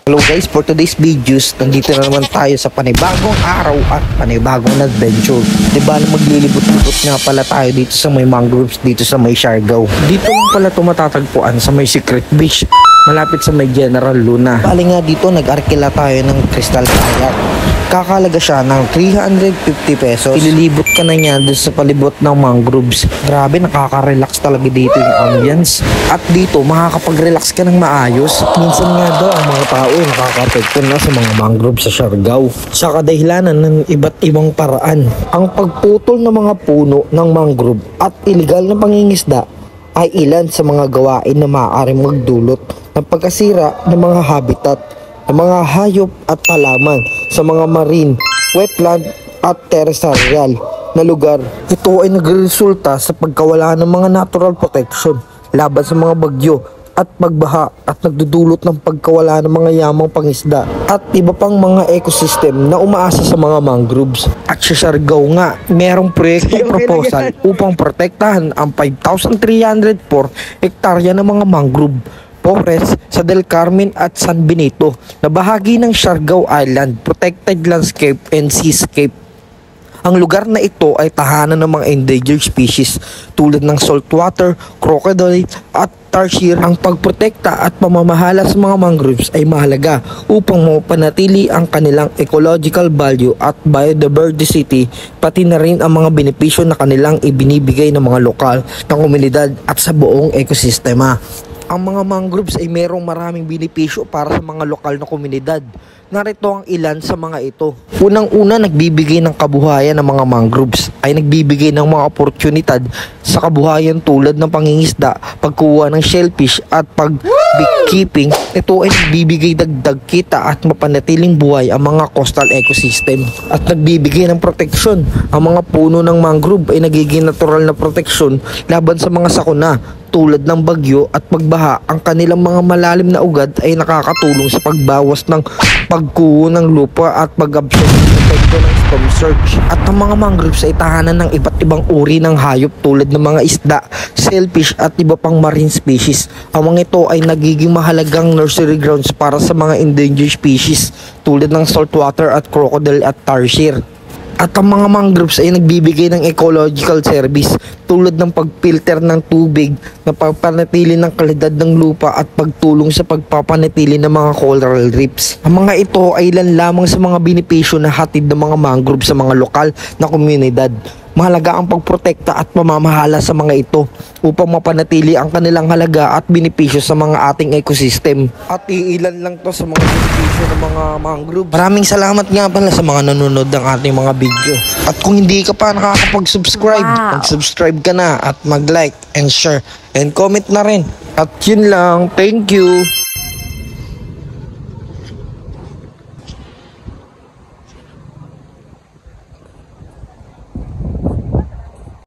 Hello guys, for today's videos, nandito na naman tayo sa panibagong araw at panibagong adventure. Diba maglilibot-libot nga pala tayo dito sa may mangroves, dito sa may Siargao. Dito lang pala ito matatagpuan sa may Secret Beach, malapit sa may General Luna. Bali nga dito, nag-arkila tayo ng Crystal Kayak. Kakalaga siya ng 350 pesos. Ililibot ka na niya doon sa palibot ng mangroves. Grabe, nakaka-relax talaga dito yung ambience. At dito, makakapag-relax ka ng maayos. Minsan nga daw, ang mga tao nakaka-apekto na sa mga mangroves sa Siargao. Sa kadahilanan ng iba't ibang paraan. Ang pagputol ng mga puno ng mangrove at iligal na pangingisda ay ilan sa mga gawain na maaaring magdulot ng pagkasira ng mga habitat ng mga hayop at halaman sa mga marine, wetland at terrestrial na lugar. Ito ay nagresulta sa pagkawala ng mga natural protection laban sa mga bagyo at pagbaha at nagdudulot ng pagkawala ng mga yamang pangisda at iba pang mga ecosystem na umaasa sa mga mangroves. At sa Siargao nga, merong proyektong proposal upang protektahan ang 5,304 hektarya ng mga mangrove forest sa Del Carmen at San Benito na bahagi ng Siargao Island Protected Landscape and Seascape. Ang lugar na ito ay tahanan ng mga endangered species tulad ng saltwater, crocodile at tarsier. Ang pagprotekta at pamamahala sa mga mangroves ay mahalaga upang mapanatili ang kanilang ecological value at biodiversity, pati na rin ang mga benepisyo na kanilang ibinibigay ng mga lokal na komunidad at sa buong ekosistema. Ang mga mangroves ay mayroong maraming benepisyo para sa mga lokal na komunidad. Narito ang ilan sa mga ito. Unang-una, nagbibigay ng kabuhayan ng mga mangroves ay nagbibigay ng mga oportunidad sa kabuhayan tulad ng pangingisda, pagkuha ng shellfish at pag-beekeeping. Ito ay nagbibigay dagdag kita at mapanatiling buhay ang mga coastal ecosystem at nagbibigay ng proteksyon. Ang mga puno ng mangrove ay nagiging natural na proteksyon laban sa mga sakuna tulad ng bagyo at pagbaha. Ang kanilang mga malalim na ugat ay nakakatulong sa pagbawas ng pagkuho ng lupa at pag-absorb ng epekto ng storm surge. At ang mga mangroves ay tahanan ng iba't ibang uri ng hayop tulad ng mga isda, shellfish at iba pang marine species. Ang mga ito ay nagiging mahalagang nursery grounds para sa mga endangered species tulad ng saltwater at crocodile at tarsier. At ang mga mangroves ay nagbibigay ng ecological service tulad ng pagfilter ng tubig, na pagpanatili ng kalidad ng lupa at pagtulong sa pagpapanatili ng mga coral reefs. Ang mga ito ay ilan lamang sa mga benepisyo na hatid ng mga mangroves sa mga lokal na komunidad. Mahalaga ang pagprotekta at pamamahala sa mga ito upang mapanatili ang kanilang halaga at benepisyo sa mga ating ecosystem. At iilan lang to sa mga benepisyo ng mga mangrove. Maraming salamat nga pala sa mga nanonood ng ating mga video. At kung hindi ka pa nakakapag-subscribe, mag-subscribe ka na at mag-like and share and comment na rin. At yun lang, thank you!